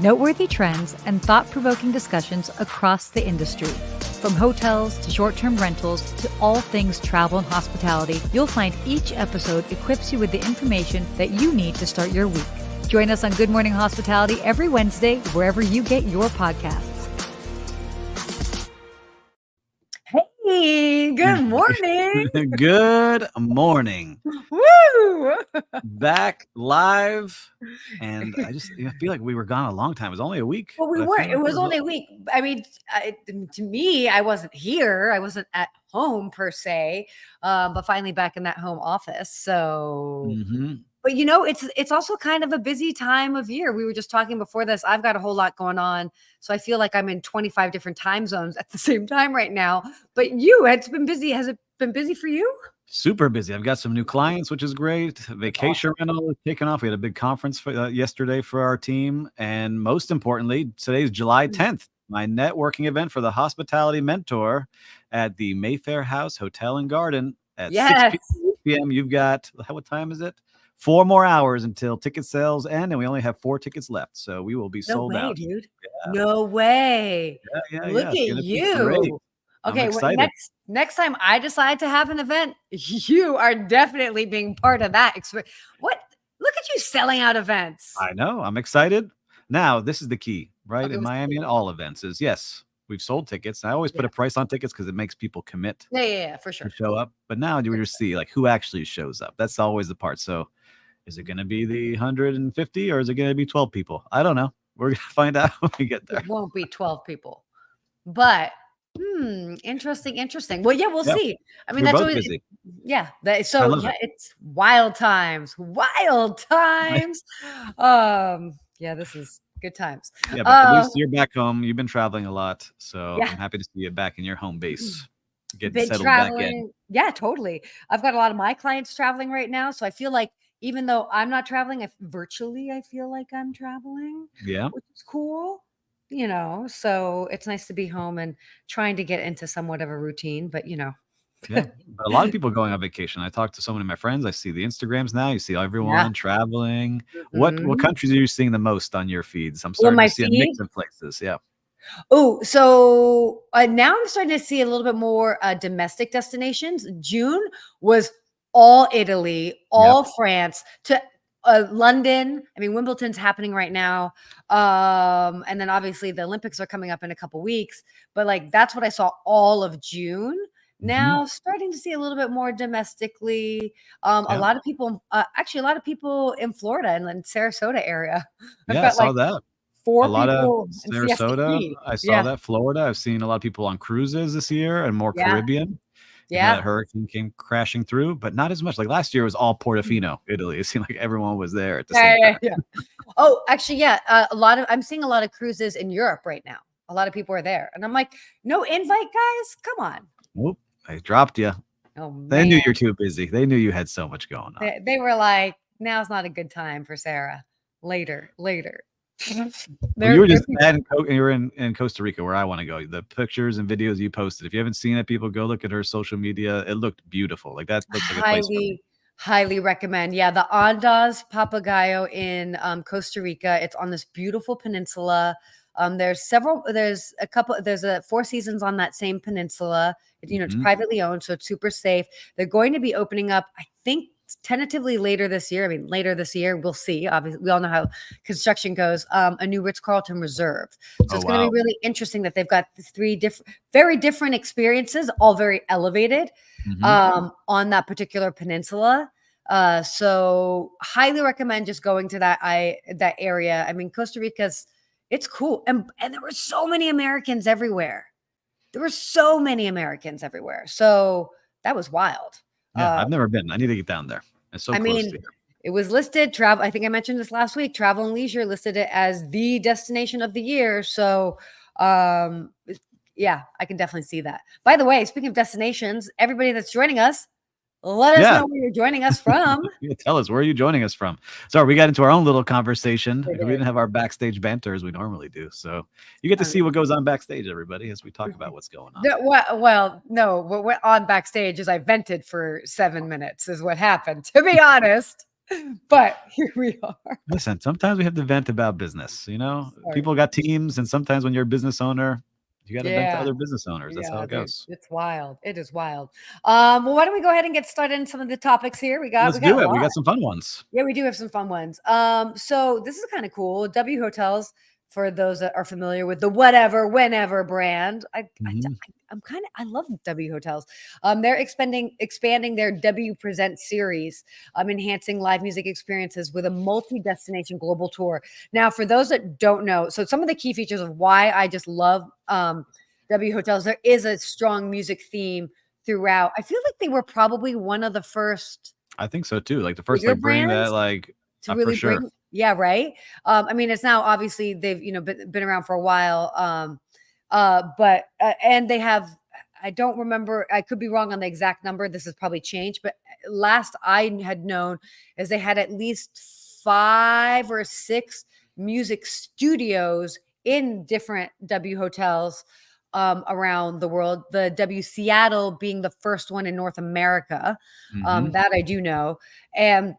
Noteworthy trends and thought-provoking discussions across the industry. From hotels to short-term rentals to all things travel and hospitality, you'll find each episode equips you with the information that you need to start your week. Join us on Good Morning Hospitality every Wednesday, wherever you get your podcasts. Hey, good morning. Good morning. Woo! Back live. And I feel like we were gone a long time. It was only a week. Well, we weren't. It was only a week. I mean, to me, I wasn't here. I wasn't at home per se, but finally back in that home office. So, but it's also kind of a busy time of year. We were just talking before this. I've got a whole lot going on. So I feel like I'm in 25 different time zones at the same time right now. But it's been busy. Has it been busy for you? Super busy. I've got some new clients, which is great. Vacation rental is kicking off. We had a big conference yesterday for our team. And most importantly, today's July 10th, my networking event for the Hospitality Mentor at the Mayfair House Hotel and Garden at 6 p.m. You've got, what time is it? 4 more hours until ticket sales end, and we only have 4 tickets left. So we will be sold out. Dude. Yeah. No way. Look at you. Okay, well, next time I decide to have an event, you are definitely being part of that experience. Look at you selling out events. I know. I'm excited. Now, this is the key, right? In Miami and all events is, yes, we've sold tickets. I always put a price on tickets because it makes people commit. Yeah, for sure. To show up. But now do we see like who actually shows up? That's always the part. So is it going to be the 150 or is it going to be 12 people? I don't know. We're going to find out when we get there. It won't be 12 people, but interesting. Well, yeah, we'll see. I mean, that's always busy. It's wild times. Yeah, this is good times. Yeah, but at least you're back home. You've been traveling a lot, so I'm happy to see you back in your home base. Getting settled back in. Yeah, totally. I've got a lot of my clients traveling right now, so I feel like even though I'm not traveling, virtually I feel like I'm traveling. Yeah, which is cool. So it's nice to be home and trying to get into somewhat of a routine, but yeah, but a lot of people going on vacation. I talked to so many of my friends. I see the Instagrams now. You see everyone traveling. What countries are you seeing the most on your feeds? I'm starting to see a mix of places. Yeah. Oh, so now I'm starting to see a little bit more domestic destinations. June was all Italy, all France to London. I mean, Wimbledon's happening right now. And then obviously the Olympics are coming up in a couple weeks, but like, that's what I saw all of June. Now starting to see a little bit more domestically. A lot of people, actually a lot of people in Florida and then Sarasota area. I saw that. 4 people. A lot of Sarasota. I saw that. Florida. I've seen a lot of people on cruises this year and more Caribbean. Yeah, that hurricane came crashing through, but not as much. Like last year, it was all Portofino, Italy. It seemed like everyone was there at the same time. Yeah. Oh, actually, I'm seeing a lot of cruises in Europe right now. A lot of people are there, and I'm like, no invite, guys. Come on. Nope, they dropped you. Oh, man. They knew you're too busy. They knew you had so much going on. They were like, now's not a good time for Sarah. Later. Well, you were just you were in Costa Rica, where I want to go. The pictures and videos you posted, if you haven't seen it, people go look at her social media. It looked beautiful. Like that looks like a place for me. Highly recommend. Yeah, the Ondas Papagayo in Costa Rica. It's on this beautiful peninsula. There's 4 seasons on that same peninsula. It's privately owned, so it's super safe. They're going to be opening up, I think, tentatively later this year. I mean, later this year, we'll see. Obviously, we all know how construction goes. A new Ritz-Carlton Reserve. So it's going to be really interesting that they've got 3 very different experiences, all very elevated on that particular peninsula. So highly recommend just going to that area. I mean, Costa Rica's, it's cool. And there were so many Americans everywhere. So that was wild. Yeah, I've never been. I need to get down there. It's so close to here. It was listed, travel. I think I mentioned this last week. Travel and Leisure listed it as the destination of the year. So, yeah, I can definitely see that. By the way, speaking of destinations, everybody that's joining us, let us know where you're joining us from. Tell us, where are you joining us from? Sorry, we got into our own little conversation. We didn't have our backstage banter as we normally do. So you get to see what goes on backstage, everybody, as we talk about what's going on. No, what went on backstage is I vented for 7 minutes is what happened, to be honest. But here we are. Listen, sometimes we have to vent about business. Sorry. People got teams, and sometimes when you're a business owner, you got to vent to Yeah. other business owners. That's how Yeah, it dude, goes. it's wild. It is wild. Well, why don't we go ahead and get started in some of the topics here? We Let's got do a it. We lot. got some fun ones. Yeah, we do have some fun ones. So this is kind of cool. W Hotels, for those that are familiar with the whatever, whenever brand. Mhm. I'm kind of I love W Hotels. They're expanding their W Present series, enhancing live music experiences with a multi-destination global tour. Now, for those that don't know, so some of the key features of why I just love W Hotels, there is a strong music theme throughout. I feel like they were probably one of the first I think so too. Like the first, bigger like bring that, brands like to for really sure. bring, yeah, right. It's now obviously they've been around for a while. But and they have, I don't remember, I could be wrong on the exact number. This has probably changed, but last I had known is they had at least 5 or 6 music studios in different W hotels around the world. The W Seattle being the first one in North America. Mhm. That I do know. And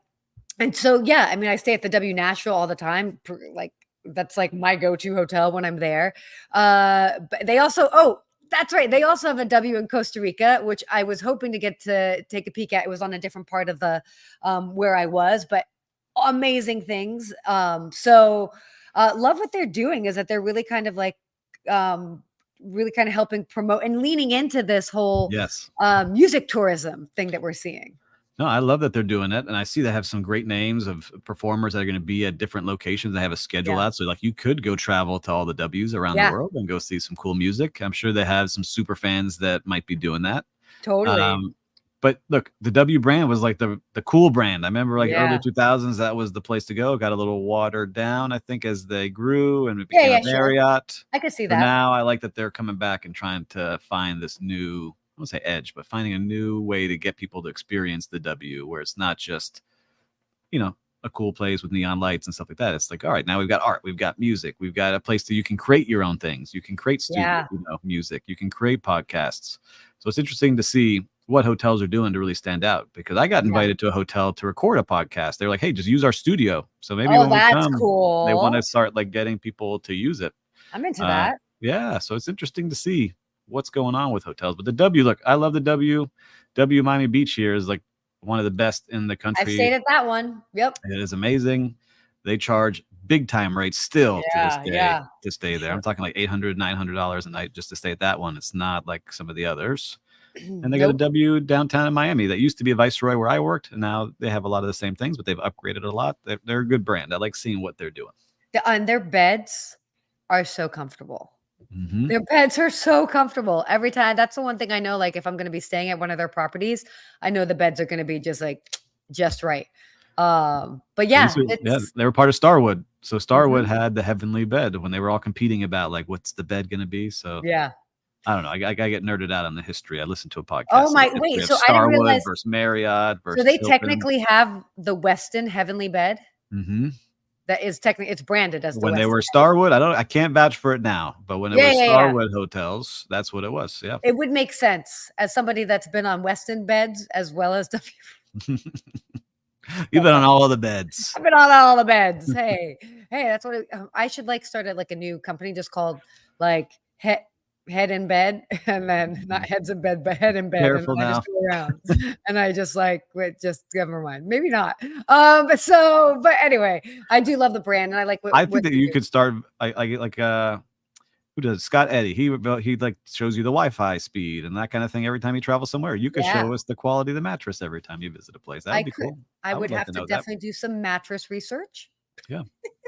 so, yeah, I stay at the W Nashville all the time. Like that's like my go-to hotel when I'm there. But they also, oh, that's right. They also have a W in Costa Rica, which I was hoping to get to take a peek at. It was on a different part of the where I was, but amazing things. Love what they're doing is that they're really kind of like really kind of helping promote and leaning into this whole Yes. music tourism thing that we're seeing. No, I love that they're doing it, and I see they have some great names of performers that are gonna be at different locations. They have a schedule Yeah. out, so, like, you could go travel to all the Ws around the Yeah, world and go see some cool music. I'm sure they have some super fans that might be doing that. totally. Um, but look, the W brand was like the cool brand. I remember, like, early Yeah. 2000s, that was the place to go. Got a little watered down, I think, as they grew and it Yeah, became a yeah, sure. Marriott. I could see So that. now I like that they're coming back and trying to find this new, I won't say edge, but finding a new way to get people to experience the W, where it's not just, you know, a cool place with neon lights and stuff like that. It's like, all right, now we've got art, we've got music, we've got a place that you can create your own things. You can create studio, Yeah. music, you can create podcasts. So it's interesting to see what hotels are doing to really stand out, because I got Yeah. invited to a hotel to record a podcast. They're like, hey, just use our studio. So maybe Oh, when we that's come, they want to cool. start like getting people to use it. I'm into Uh, that. yeah, so it's interesting to see what's going on with hotels. But the W, look, I love the W. W Miami Beach here is like one of the best in the I've country. stayed at that one. Yep. It is amazing. They charge big time rates still to this Yeah, day yeah, to for stay there. I'm sure. talking like $800, $900 a night just to stay at that one. It's not like some of the others. And they got a Nope. W downtown in Miami that used to be a Viceroy where I worked, and now they have a lot of the same things, but they've upgraded a lot. They're a good brand. I like seeing what they're doing. And their beds are so comfortable. Mhm. Their beds are so comfortable every time. That's the one thing I know, like, if I'm gonna be staying at one of their properties, I know the beds are gonna be just, like, just right. But They yeah, used to, yeah, it's they were part of Starwood. So Starwood mhm. had the heavenly bed when they were all competing about like what's the bed gonna be. So Yeah. I don't know. I get nerded out on the history. I listened to a Oh podcast of the my history wait, of so I didn't Starwood realize, versus Marriott so versus they Hilton. technically have the Westin Heavenly bed? Mhm. That is technically, it's branded as the When they Westin were Heavenly. Starwood, I can't vouch for it now, but when it Yeah, was yeah, yeah. Starwood Hotels, that's what it was. Yeah. It would make sense as somebody that's been on Westin beds as well as W. You've been on all of the beds. I've been on all the beds. Hey, hey, that's what I should like started like a new company just called like head in bed, and then not heads in bed, but head in bed, and Careful then I just now. go around and I just like wait, just never mind, maybe not. But anyway, I do love the brand, and I like I what think that they you do. could start who does Scott Eddy? He like shows you the Wi-Fi speed and that kind of thing every time you travel somewhere. You could Yeah, show us the quality of the mattress every time you visit a place. That I would be could. cool. I I would would love have to to know that. definitely do some mattress research Yeah.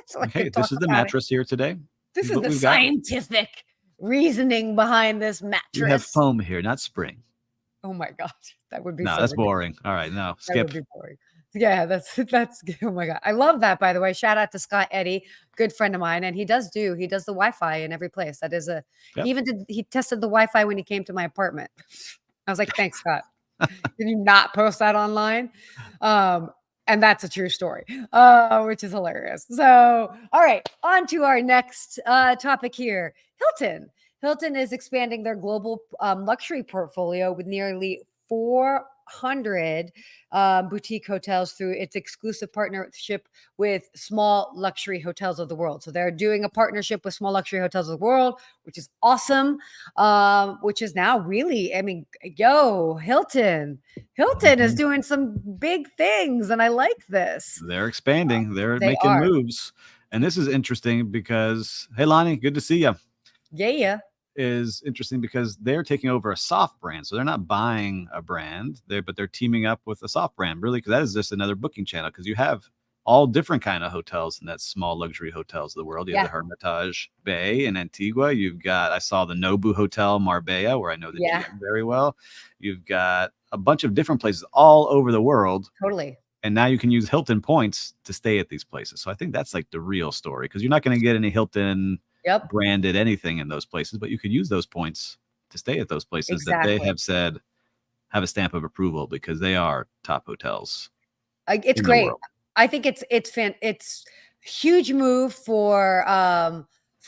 so I Okay, could this talk is the about it. mattress here today. This This is is what the we've got. scientific reasoning behind this We have mattress. foam here, not spring. Oh my gosh, that would be No, so that's ridiculous. boring. All right, no, That would skip. be boring. Yeah, that's oh my god. I love that, by the way. Shout out to Scott Eddy, good friend of mine, and he does the Wi-Fi in every place. That is a Yep. he tested the Wi-Fi when he came to my apartment. I was like, "Thanks, Scott." Can you not post that online? Um, and that's a true story, which is hilarious. So, all right, on to our next topic here. Hilton. Hilton is expanding their global luxury portfolio with nearly 100 boutique hotels through its exclusive partnership with small luxury hotels of the world. So they're doing a partnership with small luxury hotels of the world, which is awesome. Which is now really, I mean, yo, Hilton is Mhm. doing some big things, and I like this. They're expanding. They're They making are. moves. And this is interesting because, hey, Lonnie, good to see you. Yeah, yeah. Is interesting because they're taking over a soft brand. So they're not buying a brand there, but they're teaming up with a soft brand, really, because that is just another booking channel. Because you have all different kind of hotels in that small luxury hotels of the world. You have Yeah, the Hermitage Bay in Antigua. You've got, I saw the Nobu Hotel Marbella, where I know the yeah, GM very well. You've got a bunch of different places all over the world. totally. And now you can use Hilton points to stay at these places. So I think that's like the real story, because you're not going to get any Hilton Yep, branded anything in those places, but you could use those points to stay at those places that they exactly. have said have a stamp of approval because they are top hotels It's in the great. world. I think it's huge move for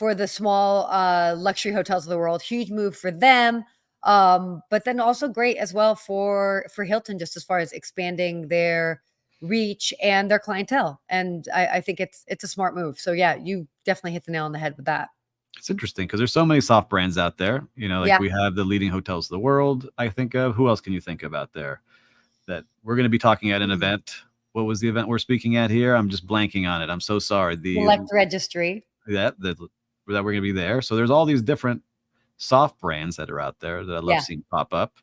the small luxury hotels of the world. Huge move for them. But then also great as well for Hilton, just as far as expanding their reach and their clientele. And I think it's a smart move. So yeah, you definitely hit the nail on the head with that. It's interesting because there's so many soft brands out there. Like Yeah. we have the leading hotels of the world. I think of who else can you think of out there that we're going to be talking at an Mm. event? What was the event we're speaking at here? I'm just blanking on it. I'm so sorry. The Select registry. that we're going to be there. So there's all these different soft brands that are out there that I love Yeah. seeing pop up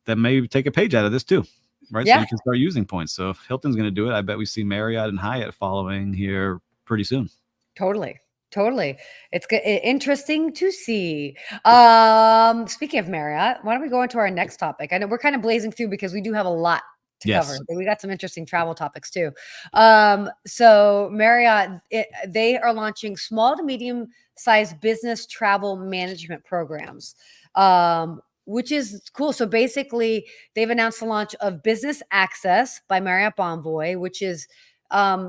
that may take a page out of this too, right? So Yeah. you can start using points. So if Hilton's going to do it, I bet we see Marriott and Hyatt following here pretty soon. Totally. Totally. It's interesting to see. Speaking of Marriott, why don't we go into our next topic? I know we're kind of blazing through because we do have a lot to cover. Yes. But we got some interesting travel topics too. So Marriott, they are launching small to medium sized business travel management programs. Which is cool. So basically, they've announced the launch of Business Access by Marriott Bonvoy, which is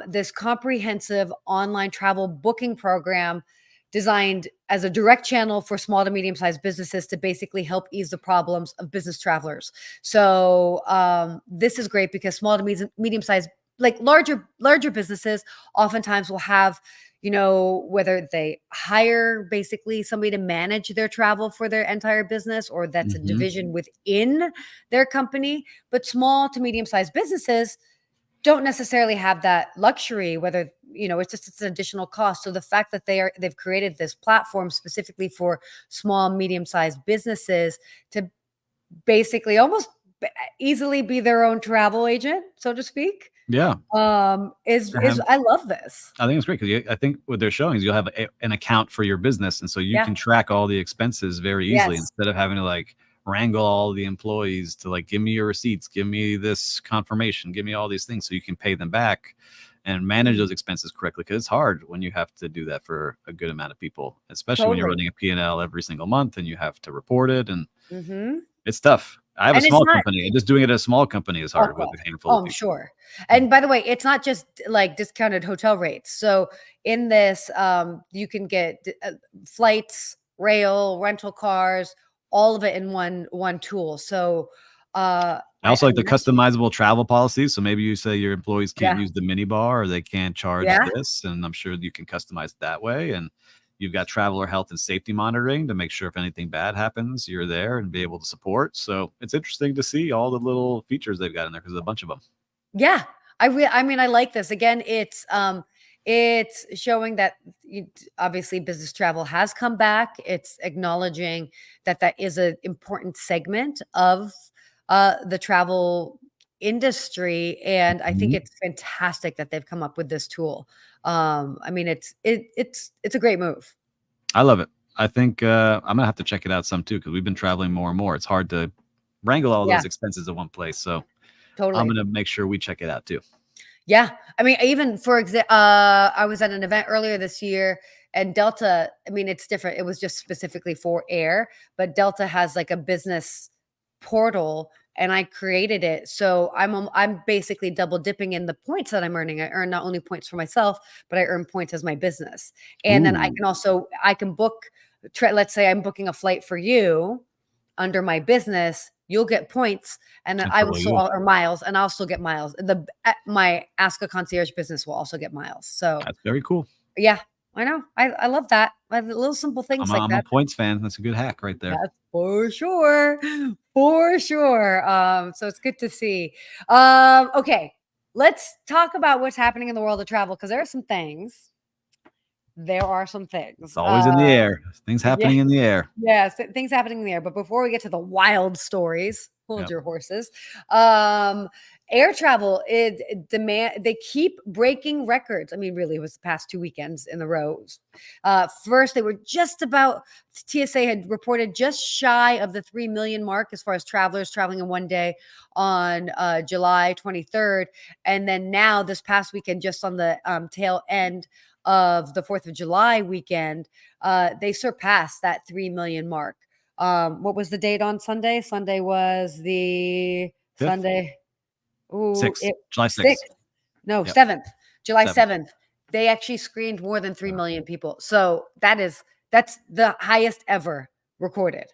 this comprehensive online travel booking program designed as a direct channel for small to medium sized businesses to basically help ease the problems of business travelers. So this is great because small to medium sized, like larger businesses, oftentimes will have, whether they hire basically somebody to manage their travel for their entire business, or that's a Hmm. division within their company. But small to medium sized businesses don't necessarily have that luxury, whether it's an additional cost. So the fact that they've created this platform specifically for small medium sized businesses to basically almost easily be their own travel agent, so to speak, Yeah. To is have, I love this. I think it's great because I think what they're showing is you'll have an account for your business. And so you Yeah. can track all the expenses very easily Yes. instead of having to like wrangle all the employees to like, give me your receipts, give me this confirmation, give me all these things so you can pay them back and manage those expenses correctly. Because it's hard when you have to do that for a good amount of people, especially when you're Totally. running a P&L every single month and you have to report it. And Hmm. it's tough. I have a And it's small not. company, and just doing it at a small company is Oh hard with god. a handful Oh, of I'm people. sure. And by the way, it's not just like discounted hotel rates. So in this, you can get flights, rail, rental cars, all of it in one tool. So I also I like the mean that's customizable travel policies. So maybe you say your employees can't yeah, use the minibar or they can't charge yeah, this, and I'm sure you can customize it that way. And you've got traveler health and safety monitoring to make sure if anything bad happens, you're there and be able to support. So it's interesting to see all the little features they've got in there because there's a bunch of them. yeah. I mean I like this. Again, it's showing that obviously business travel has come back. It's acknowledging that that is an important segment of the travel industry, and I think Mhm. it's fantastic that they've come up with this tool. I mean, it's a great move. I love it. I think I'm gonna have to check it out some too because we've been traveling more and more. It's hard to wrangle all Yeah, those expenses in one place. So I'm totally. gonna make sure we check it out too. Yeah. I mean, even for example, I was at an event earlier this year, and Delta, I mean, it's different. It was just specifically for air, but Delta has like a business portal, and I created it. So I'm basically double dipping in the points that I'm earning. I earn not only points for myself, but I earn points as my business. And then Ooh. I can book let's say I'm booking a flight for you under my business. you'll get points, and then And I so will will still, you. or miles, and I'll still get miles. My Ask a Concierge business will also get miles. So That's very cool. yeah, I know. I love that. I have little simple things like I'm a that. points fan. That's a good hack right there. That's for sure. For sure. So it's good to see. Okay. Let's talk about what's happening in the world of travel because there are some things. There are some It's things. always in the air. Things Yeah. happening in the air. Yes, things happening there. But before we get to the wild stories, hold Yep. your horses. Um, Air travel is demand. They keep breaking records. I mean, really, it was the past 2 weekends in a row. First, they were just about. TSA had reported just shy of the 3 million mark as far as travelers traveling in one day on July 23rd, and then now this past weekend, just on the tail end of the 4th of July weekend, they surpassed that 3 million mark. What was the date on Sunday? Sunday was the 5th, Sunday. Ooh, 6th, it July 6th. 6th. No, Yep. 7th. July 7th. 7th. They actually screened more than 3 Yeah. million people. So that's the highest ever recorded.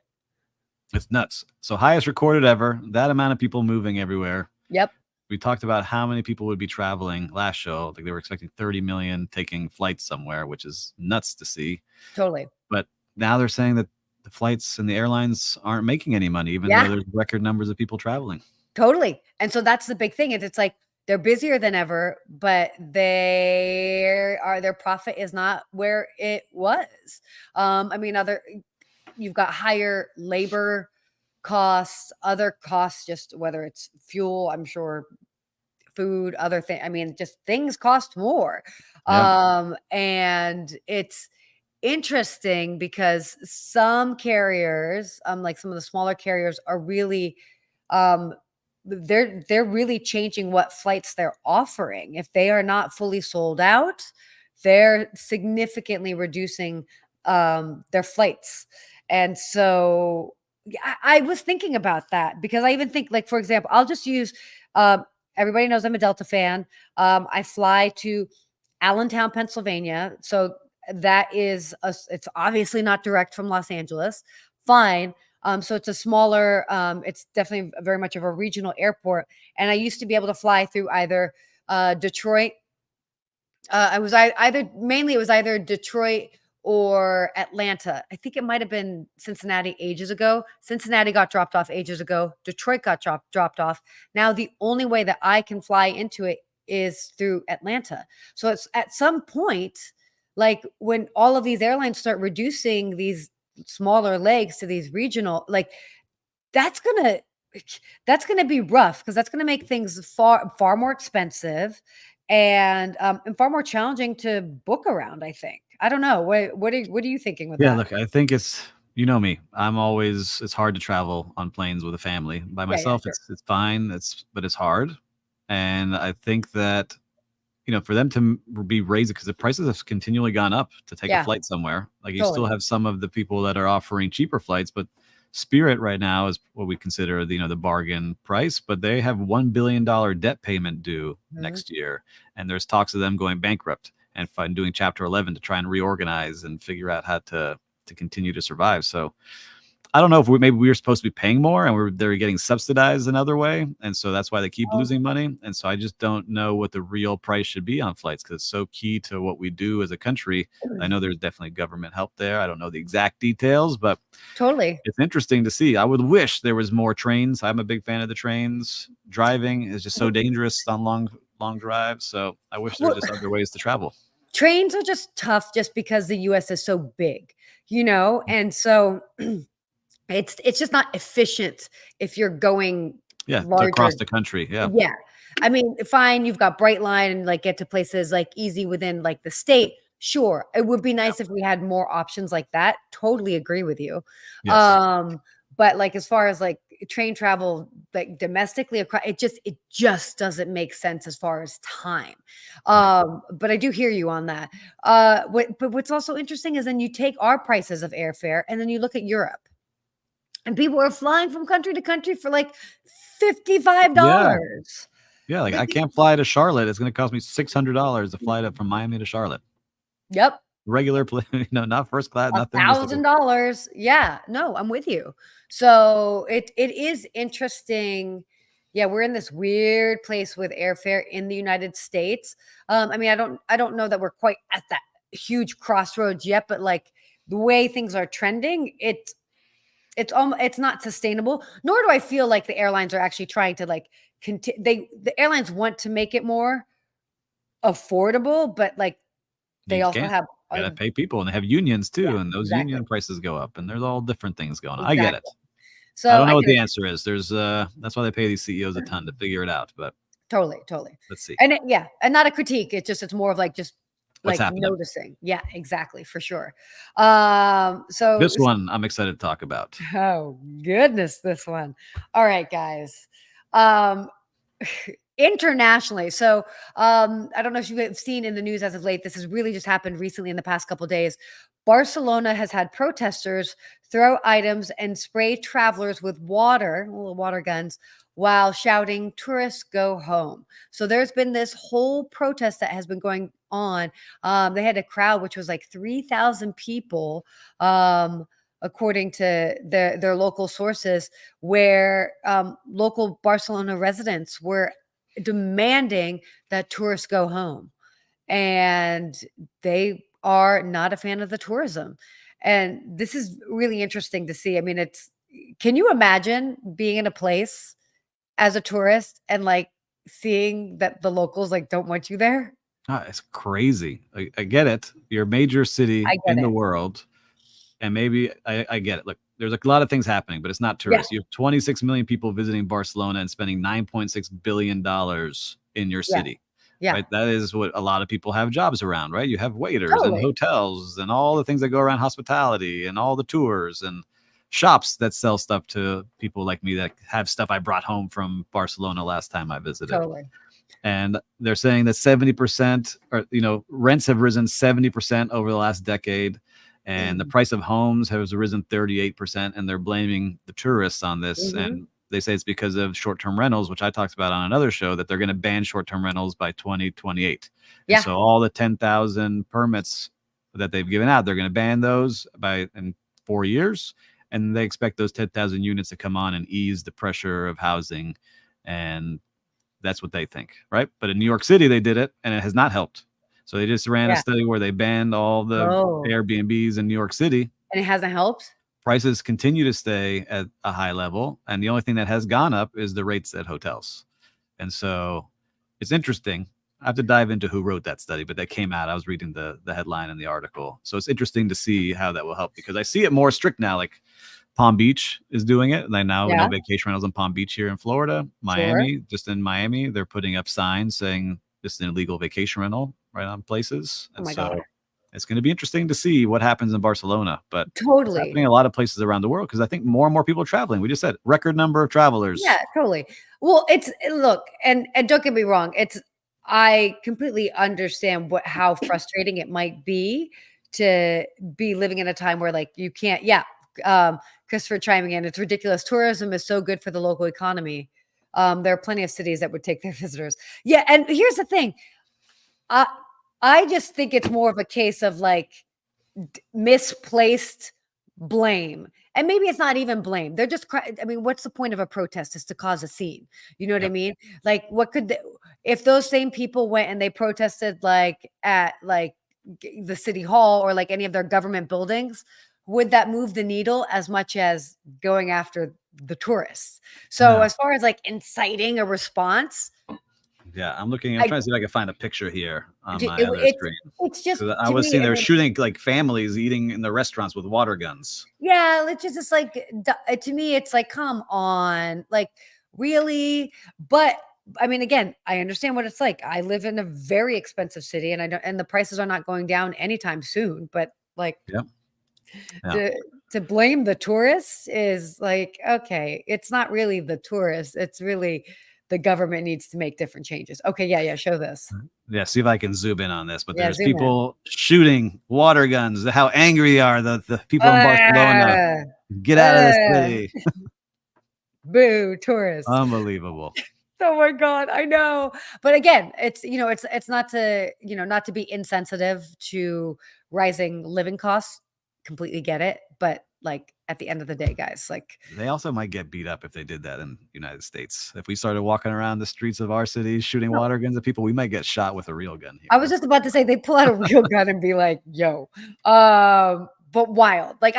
It's nuts. So highest recorded ever. That amount of people moving everywhere. Yep. We talked about how many people would be traveling last show. Like they were expecting 30 million taking flights somewhere, which is nuts to see. Totally. But now they're saying that the flights and the airlines aren't making any money, even though Yeah. there's record numbers of people traveling. Totally. And so that's the big thing is it's like they're busier than ever, but their profit is not where it was. I mean, you've got higher labor costs, other costs, just whether it's fuel, I'm sure food, other thing. I mean, just things cost more. Yeah. And it's interesting because some carriers, like some of the smaller carriers, are really um they're really changing what flights they're offering. If they are not fully sold out, they're significantly reducing their flights. And so yeah, I was thinking about that because I even think, like, for example, I'll just use everybody knows I'm a Delta fan. I fly to Allentown, Pennsylvania. So it's obviously not direct from Los Angeles. Fine. So it's a smaller, it's definitely very much of a regional airport. And I used to be able to fly through either Detroit. I was either mainly it was either Detroit or Atlanta. I think it might have been Cincinnati ages ago. Cincinnati got dropped off ages ago. Detroit got dropped off. Now the only way that I can fly into it is through Atlanta. So it's at some point, like when all of these airlines start reducing these smaller legs to these regional, like that's gonna that's gonna be rough because that's gonna make things far more expensive and far more challenging to book around. I think. I don't know. What are you thinking with Yeah, that? look, I think you know me. It's hard to travel on planes with a family. By Yeah, yeah, myself, sure. it's fine. But it's hard. And I think that, for them to be raised because the prices have continually gone up to take a Yeah, flight somewhere. Like you still totally. have some of the people that are offering cheaper flights, but Spirit right now is what we consider the bargain price, but they have $1 billion debt payment due Mhm. next year, and there's talks of them going bankrupt and doing Chapter 11 to try and reorganize and figure out how to continue to survive. So I don't know if maybe we were supposed to be paying more and they're getting subsidized another way, and so that's why they keep Oh, losing money. And so I just don't know what the real price should be on flights because it's so key to what we do as a country. I know there's definitely government help there. I don't know the exact details, but totally. it's interesting to see. I would wish there was more trains. I'm a big fan of the trains. Driving is just so dangerous on long drives. So I wish there were Well, just other ways to travel. trains are just tough just because the US is so big, and so it's just not efficient if you're going Yeah, to larger. across the country. Yeah. Yeah. I mean, fine, you've got Brightline and like get to places like easy within like the state. Sure. It would be Yeah. nice if we had more options like that. Totally agree with you. Yes. Um, but like as far as like train travel like domestically across, it just doesn't make sense as far as time. Right. But I do hear you on that. But what's also interesting is then you take our prices of airfare and then you look at Europe. And people are flying from country to country for like Yeah. $55. Yeah, like, Like I can't fly to Charlotte, it's gonna cost me $600 to fly to from Miami to Charlotte. Yep. regular plane, not first class, nothing. Just like $1,000. Yeah, no, I'm with you. So it is interesting. Yeah, we're in this weird place with airfare in the United States. I mean, I don't know that we're quite at that huge crossroads yet, but like the way things are trending, it's not sustainable. Nor do I feel like the airlines are actually trying to like the airlines want to make it more affordable, but like you they just also can't. have You gotta pay people, and they have unions yeah, too, and those exactly. union prices go up, and there's all different things going on. I get it. Exactly. I So don't I know what can the answer is. That's why they pay these CEOs a ton to figure it out, but totally, totally. let's see Yeah, and not a critique. It's more of like just what's like happening. noticing. Yeah, exactly, for sure. So This one I'm excited to talk about. oh goodness, this one. All right, guys. Um internationally. So I don't know if you've seen in the news as of late, this has really just happened recently in the past couple days. Barcelona has had protesters throw items and spray travelers with water, little water guns, while shouting, "Tourists go home." So there's been this whole protest that has been going on. They had a crowd which was like 3,000 people, according to their local sources, where local Barcelona residents were demanding that tourists go home. And they are not a fan of the tourism. And this is really interesting to see. I mean, can you imagine being in a place as a tourist and like seeing that the locals like don't want you there? It's crazy. I get it. You're a major I city get in the it. world, and maybe I get it. Look, there's a lot of things happening, but it's not Yeah. tourists. You have 26 million people visiting Barcelona and spending $9.6 billion in your Yeah. city, Yeah. right? That is what a lot of people have jobs around, right? You have waiters and Totally. hotels and all the things that go around hospitality and all the tours and shops that sell stuff to people like me that have stuff I brought home from Barcelona last time I visited. Totally. And they're saying that 70% or rents have risen 70% over the last decade, and the Mm. price of homes has risen 38%, and they're blaming the tourists on this. Mhm. And they say it's because of short-term rentals, which I talked about on another show, that they're going to ban short-term rentals by 2028. And Yeah. so all the 10,000 permits that they've given out, they're going to ban those in 4 years, and they expect those 10,000 units to come on and ease the pressure of housing. And that's what they think, right? But in New York City, they did it, and it has not helped. So they just ran a Yeah. study where they banned all the Oh, Airbnbs in New York City. and it hasn't helped? Prices continue to stay at a high level, and the only thing that has gone up is the rates at hotels. And so it's interesting. I have to dive into who wrote that study, but that came out. I was reading the headline in the article. So it's interesting to see how that will help, because I see it more strict now. Like Palm Beach is doing it. And I now know Yeah, vacation rentals in Palm Beach here in Florida. sure. Miami, just in Miami, they're putting up signs saying this is an illegal vacation rental right on places. Oh And my so god. it's going to be interesting to see what happens in Barcelona. But it's Totally. happening in a lot of places around the world, because I think more and more people are traveling. We just said record number of Yeah, travelers. totally. Well, look, and don't get me wrong, I completely understand how frustrating it might be to be living in a time where like you can't yeah, Christopher chiming in, it's ridiculous. Tourism is so good for the local economy. There are plenty of cities that would take their visitors. Yeah, and here's the thing. I I just think it's more of a case of like misplaced blame. And maybe it's not even blame. They're just I mean, what's the point of a protest is to cause a scene. You know what I Yep. mean? Like if those same people went and they protested like at like the city hall or like any of their government buildings, would that move the needle as much as going after the tourists? So No. as far as like inciting a response, Yeah, I'm looking. I'm I trying to see if I can find a picture here on it, my other it's screen. it's just Because I to was me, seeing I they were mean, shooting like families eating in the restaurants with water guns. yeah, it's just like to me, it's like, come on, like really. But I mean, again, I understand what it's like. I live in a very expensive city, and I don't, and the prices are not going down anytime soon. But like Yep. Yeah. to to blame the tourists is like, okay, it's not really the tourists. It's really the government needs to make different changes. Okay, yeah, yeah, show this. Yeah, see if I can zoom in on this. But Yeah, there's zoom in. people shooting water guns. How angry are the people in Barcelona? Ah, Get out of the ah, city. boo, tourists. Unbelievable. Oh my god, I know. But again, it's not to, not to be insensitive to rising living costs. Completely get it. But like at the end of the day, guys, like They also might get beat up if they did that in the United States. If we started walking around the streets of our cities shooting no, water guns at people, we might get shot with a real gun here. I was just about to say they pull out a real gun and be like, "Yo," but wild. Like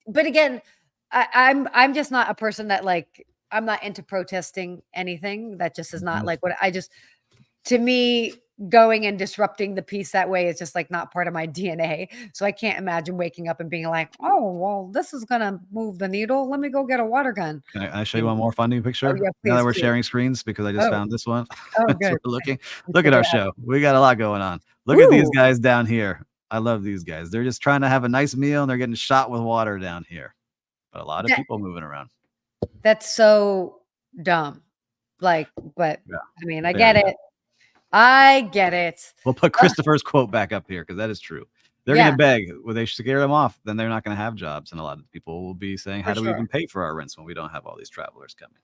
but again, I'm just not a person that like I'm not into protesting anything. That just is not Mhm. like what I just to me going and disrupting the peace that way is just like not part of my DNA. So I can't imagine waking up and being like, "Oh, well, this is gonna move the needle. Let me go get a water gun." Can I show you And, one more funny oh picture? yeah, Now that please we're do. sharing screens because I just Oh, found this one oh, as good. we're looking. Let's Look check at it our out. show. We got a lot going on. Look at these Ooh, guys down here. I love these guys. They're just trying to have a nice meal and they're getting shot with water down here. But a lot of that people moving around. that's so dumb. Like, but Yeah, I mean, I get very it. I get it. We'll put Ugh, Christopher's quote back up here because that is true. They're going to yeah, beg. Well, they scare them off. Then they're not going to have jobs. And a lot of people will be saying, how for do we sure. even pay for our rents when we don't have all these travelers coming?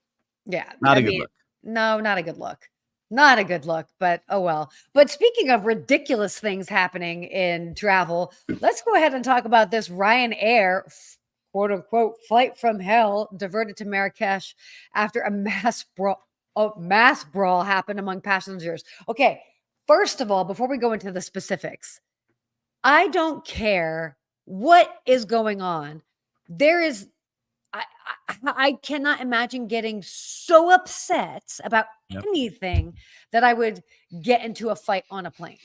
Yeah, Not I a good mean, look. no, not a good look. Not a good look, but oh well. But speaking of ridiculous things happening in travel, let's go ahead and talk about this Ryanair quote unquote flight from hell diverted to Marrakesh after a mass brawl happened among passengers. Okay, first of all, before we go into the specifics, I don't care what is going on. There is I I cannot imagine getting so upset about Yep. anything that I would get into a fight on a plane.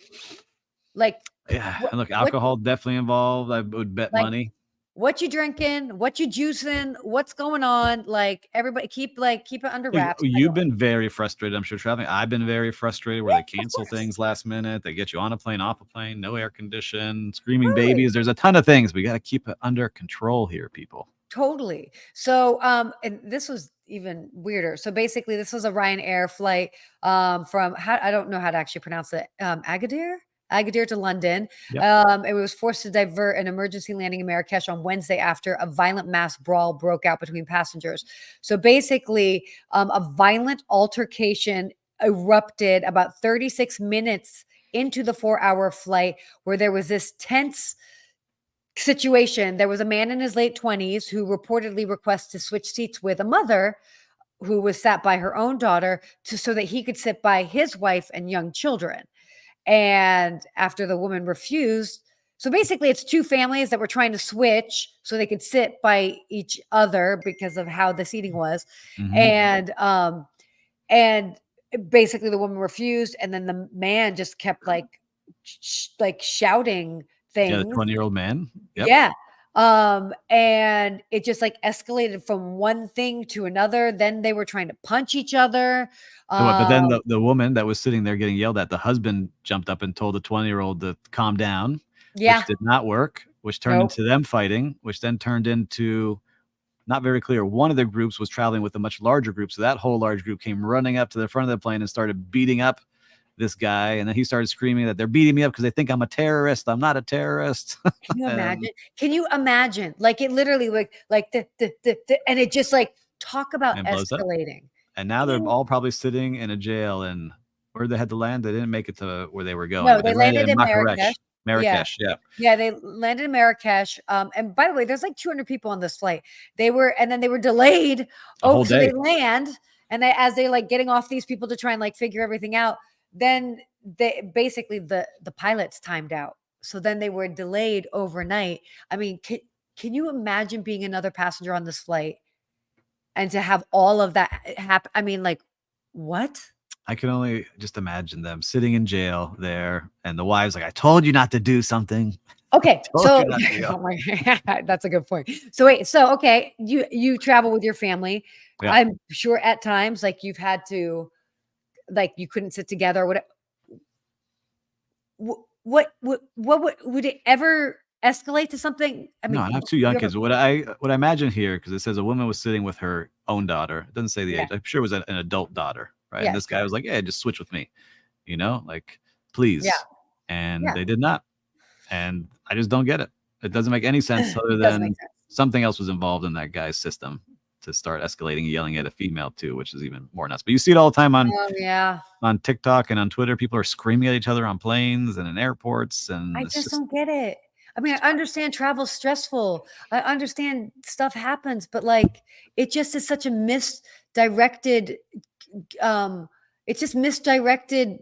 Like Yeah. what And look, what alcohol definitely involved. I would bet like money. what you drinking, what you juicing, what's going on? Like everybody keep it under Look, wraps. I you've don't been very frustrated. I'm sure traveling. I've been very frustrated where yeah, they of cancel course. things last minute. They get you on a plane, off a plane, no air condition, screaming Totally. babies. There's a ton of things. We got to keep it under control here, people. Totally. So, and this was even weirder. So basically, this was a Ryanair flight from how I don't know how to actually pronounce it. Agadir to London. Yep. It was forced to divert an emergency landing in Marrakesh on Wednesday after a violent mass brawl broke out between passengers. So basically, a violent altercation erupted about 36 minutes into the 4-hour flight, where there was this tense situation. There was a man in his late 20s who reportedly requested to switch seats with a mother who was sat by her own daughter so that he could sit by his wife and young children. And after the woman refused, so basically it's two families that were trying to switch so they could sit by each other because of how the seating was. Hmm. And basically the woman refused, and then the man just kept like shouting Yeah, the things. 20-year-old man. Yep. Yeah. And it just like escalated from one thing to another. Then they were trying to punch each other. So what? But then Um, the woman that was sitting there getting yelled at, the husband jumped up and told the 20-year-old to calm down, which yeah. did not work, which turned Nope. into them fighting, which then turned into not very clear. One of the groups was traveling with a much larger group, so that whole large group came running up to the front of the plane and started beating up this guy, and then he started screaming that they're beating me up because they think I'm a terrorist. I'm not a terrorist. Can you And imagine? Can you imagine? Like it literally like and it just like talk about and blows up. escalating. And now they're Ew. all probably sitting in a jail, and where they had to land, they didn't make it to where they were going, No, but they they landed landed in in Marrakesh. Marrakesh. Yeah. Marrakesh, yeah. Yeah, they landed in Marrakesh. And by the way, there's like 200 people on this flight. And then they were delayed. A Oh, whole so they day. land, and as they like getting off these people to try and like figure everything out, then they basically the pilots timed out. So then they were delayed overnight. I mean, can you imagine being another passenger on this flight and to have all of that happen? I mean, like, what? I can only just imagine them sitting in jail there, and the wife's like, "I told you not to do something. Okay, Told so you not to go." oh my that's a good point. So wait, so okay, you travel with your family. Yeah. I'm sure at times like you've had to like you couldn't sit together or what would it ever escalate to something? I No, mean, I have 2 you young ever kids. What I imagine here, because it says a woman was sitting with her own daughter. It doesn't say the yeah, age. I'm sure it was an adult daughter, right? And yeah, this guy sure. was like, "Yeah, just switch with me," like, Yeah, "Please." And yeah. they did not. And I just don't get it. It doesn't make any sense other It doesn't make than sense. something else was involved in that guy's system to start escalating, yelling at a female too, which is even more nuts. But you see it all the time Oh, yeah. on TikTok and on Twitter. People are screaming at each other on planes and in airports, I and it's just just don't get it. I mean, I understand travel's stressful. I understand stuff happens, but like it just is such a misdirected um it's just misdirected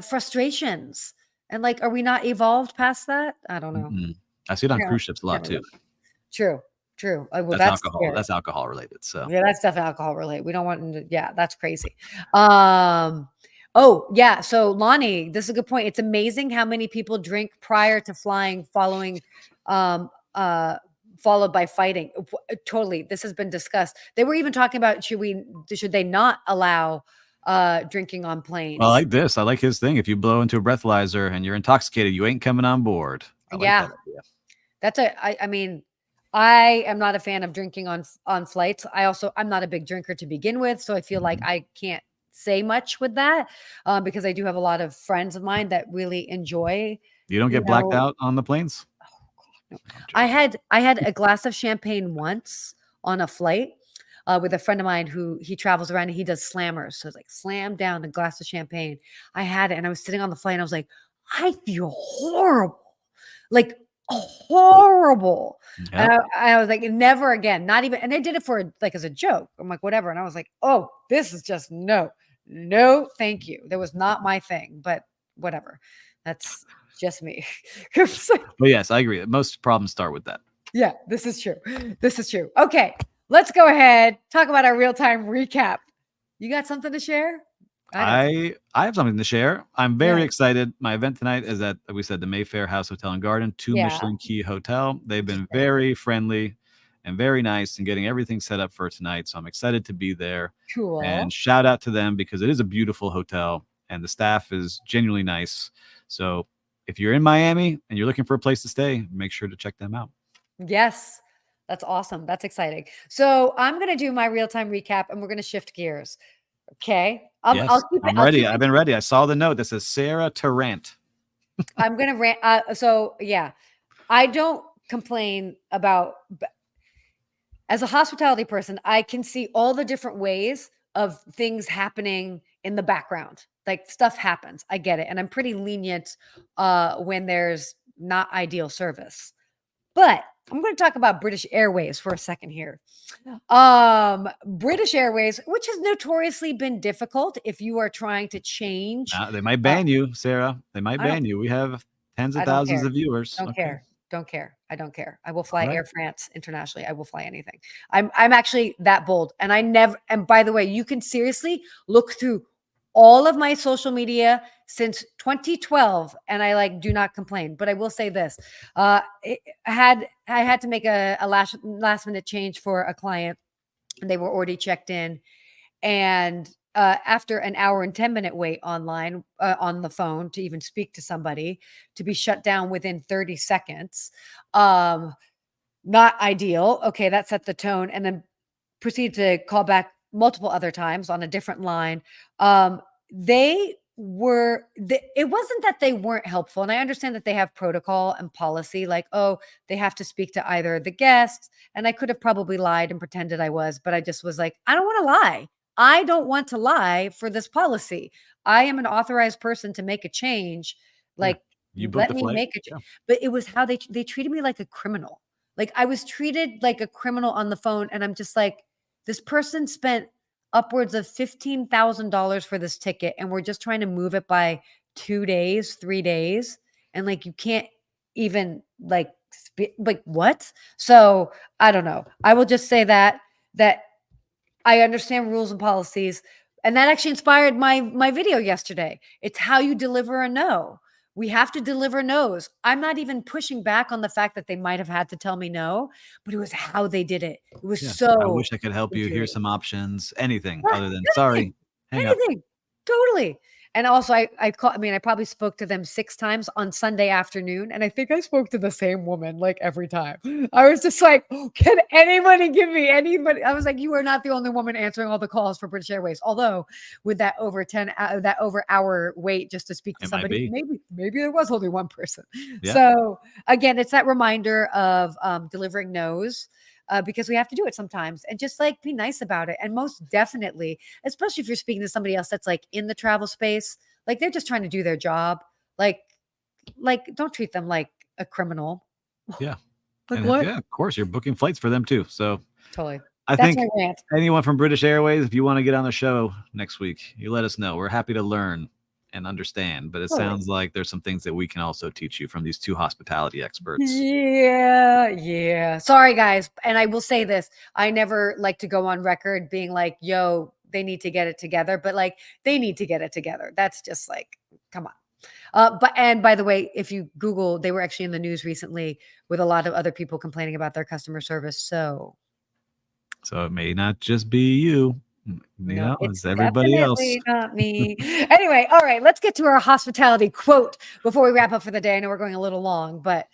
frustrations. And like, are we not evolved past that? I don't know. mm-mm. I see it on Yeah, cruise ships a lot never too. know. True, true. Well, That's that's alcohol. scary. That's alcohol related. So Yeah, that's definitely alcohol related. We don't want to, yeah, that's crazy. Um, oh, yeah. So Lonnie, this is a good point. It's amazing how many people drink prior to flying, um, uh, followed by fighting. Totally. This has been discussed. They were even talking about should they not allow drinking on I planes? like this. I like his thing. If you blow into a breathalyzer and you're intoxicated, you ain't coming on board. I like Yeah. that idea. I mean, I am not a fan of drinking on flights. I'm not a big drinker to begin with, so I feel like Mhm. I can't say much with that, because I do have a lot of friends of mine that really enjoy, You don't you get blacked know out on the planes? no. I'm I joking. had I had a glass of champagne once on a flight, with a friend of mine who he travels around and he does slammers. So it's like slam down a glass of champagne. I had it and I was sitting on the flight and I was like, I feel horrible. Like horrible. And Yep. I was like, never again. Not even, and they did it for like as a joke. I'm like, whatever. And I was like, oh, this is just no, thank you. That was not my thing, but whatever. That's just me. It's like, But yes, I agree. Most problems start with that. yeah, this is true. This is true. Okay, let's go ahead. Talk about our real-time recap. You got something to share? I got something. I have something to share. I'm very Yeah. excited. My event tonight is at, like we said, the Mayfair House Hotel and Garden, 2 Yeah. Michelin Key Hotel. They've Which is been great. very friendly and very nice in getting everything set up for tonight. So I'm excited to be there. And Cool. shout out to them because it is a beautiful hotel and the staff is genuinely nice. So if you're in Miami and you're looking for a place to stay, make sure to check them out. Yes. That's awesome. That's exciting. So I'm gonna do my real-time recap and we're gonna shift gears. Okay. I'll Yes, keep it, I'm I'll ready. keep I've it. been ready. I saw the note that says Sarah Tarrant. I'm gonna rant. So yeah, I don't complain about as a hospitality person, I can see all the different ways of things happening in the background. Like stuff happens. I get it. And I'm pretty lenient when there's not ideal service. But I'm going to talk about British Airways for a second here. British Airways, which has notoriously been difficult if you are trying to change. Now, they might Uh, ban you, Sarah. They might I don't ban you. We have tens of I don't thousands care. of viewers. Don't Okay. care. Don't care. I don't care. I will All fly right. Air France internationally. I will fly anything. I'm actually that bold. And I never, and by the way, you can seriously look through all of my social media since 2012 and I like do not complain. But I will say this. I had to make a last minute change for a client and they were already checked in and after an hour and 10-minute wait online on the phone to even speak to somebody to be shut down within 30 seconds. Um, Not ideal. Okay, that set the tone. And then proceed to call back multiple other times on a different line. They it wasn't that they weren't helpful. And I understand that they have protocol and policy, like, oh, they have to speak to either the guests. And I could have probably lied and pretended I was, but I just was like, I don't want to lie. I don't want to lie for this policy. I am an authorized person to make a change. Yeah. Like, You booked let the me flight. make a Yeah. but it was how they treated me like a criminal. Like I was treated like a criminal on the phone, and I'm just like, this person spent upwards of $15,000 for this ticket, and we're just trying to move it by 2 days, 3 days, and like you can't even like what? So I don't know. I will just say that I understand rules and policies, and that actually inspired my video yesterday. It's how you deliver a no. We have to deliver no's. I'm not even pushing back on the fact that they might have had to tell me no, but it was how they did it. It was Yeah. I so wish I could help you. Here's infuriating. some options. Anything Yeah, other than anything, sorry, hang up. anything. Totally. And also I mean, I probably spoke to them 6 times on Sunday afternoon, and I think I spoke to the same woman, like, every time. I was just like, "Can anybody give me anybody?" I was like, "You are not the only woman answering all the calls for British Airways." Although, with that over hour wait just to speak to It might somebody, be. maybe there was only one person. Yeah. So, again, it's that reminder of, delivering no's. because we have to do it sometimes, and just like be nice about it. And most definitely, especially if you're speaking to somebody else that's like in the travel space, like they're just trying to do their job. Like don't treat them like a criminal. Yeah. Like And what? yeah, of course, you're booking flights for them too. So Totally. I That's my think rant. anyone from British Airways, if you want to get on the show next week, you let us know. We're happy to learn and understand. But it Totally. sounds like there's some things that we can also teach you from these two hospitality experts. Yeah. Sorry, guys. And I will say this, I never like to go on record being like, yo, they need to get it together, but like they need to get it together. That's just like, come on. But and by the way, if you Google, they were actually in the news recently with a lot of other people complaining about their customer service. So So it may not just be you, no, it's it's everybody else. definitely not me. Anyway, all right, let's get to our hospitality quote before we wrap up for the day. I know we're going a little long, but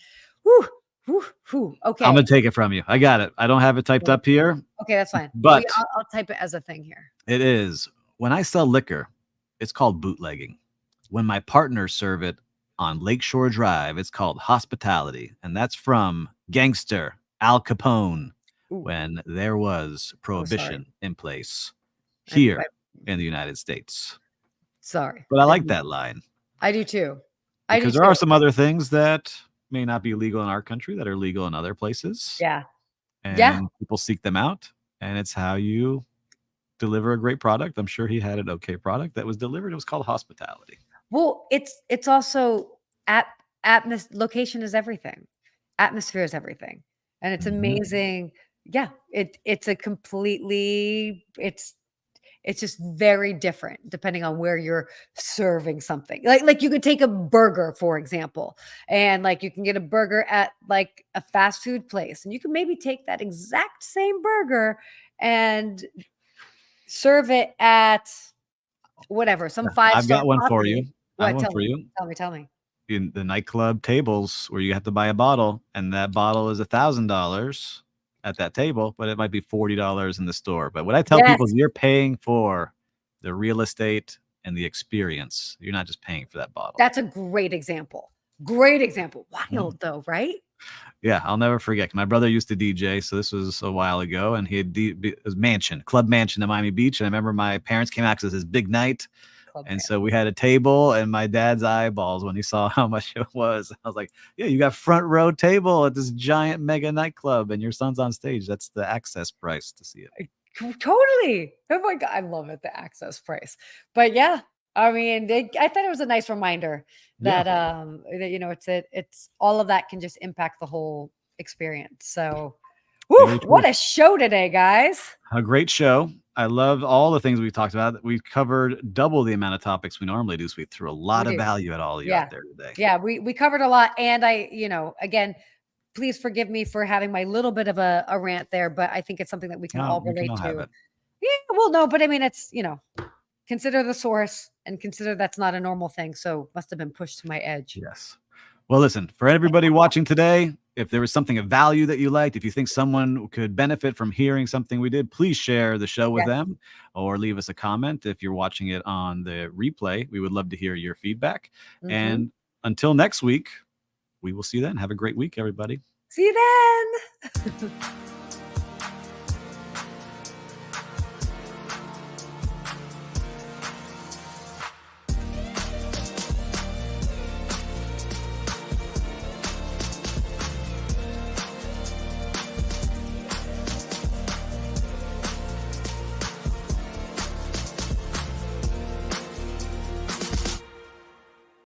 whew, whew, whew. I'm Okay. going to take it from you. I got it. I don't have it typed up here, Okay, that's fine. but I'll type it as a thing here. it is when I sell liquor, it's called bootlegging. When my partners serve it on Lakeshore Drive, it's called hospitality. And that's from gangster Al Capone Ooh, when there was oh, sorry. prohibition in place I- here in the United States. Sorry. But I like that line I do too. because there are some other things that may not be legal in our country that are legal in other places. Yeah. And Yeah. people seek them out. And it's how you deliver a great product. I'm sure he had an okay product that was delivered. It was called hospitality. Well, it's also location is everything. Atmosphere is everything. And it's Mhm. amazing. Yeah, it's a completely it's just very different depending on where you're serving something. Like you could take a burger, for example, and like you can get a burger at like a fast food place, and you can maybe take that exact same burger and serve it at whatever, some I've 5-star got one for property. you. I have What? one Tell for me. you. Tell me. In the nightclub tables where you have to buy a bottle, and that bottle is $1,000 at that table, but it might be $40 in the store. But what I tell people Yes, is you're paying for the real estate and the experience. You're not just paying for that bottle. that's a great example. Great example. Mhm. Wild though, right? Yeah, I'll never forget. My brother used to DJ, so this was a while ago, and he had it was Club Mansion in Miami Beach. And I remember my parents came out because it was his big night. Club And band. so we had a table, and my dad's eyeballs when he saw how much it was. I was like, yeah, you got front row table at this giant mega nightclub, and your son's on stage. That's the access price to see it. Totally. Oh my God, I love it, the access price. But yeah, I mean, I thought it was a nice reminder Yeah, that it's all of that can just impact the whole experience. So, very true. what a show today, guys. A great show. I love all the things we talked about. We've covered double the amount of topics we normally do, so we threw a lot We of do. value at all of you Yeah. out there today. Yeah, we covered a lot. And again, please forgive me for having my little bit of a rant there, but I think it's something that we can all We can relate all have to. it. Yeah, well, no, but I mean, it's, consider the source and consider that's not a normal thing. So must have been pushed to my edge. Yes. Well, listen, for everybody watching today, if there was something of value that you liked, if you think someone could benefit from hearing something we did, please share the show with Yes. them or leave us a comment. If you're watching it on the replay, we would love to hear your feedback. Mhm. And until next week, we will see you then. Have a great week, everybody. See you then.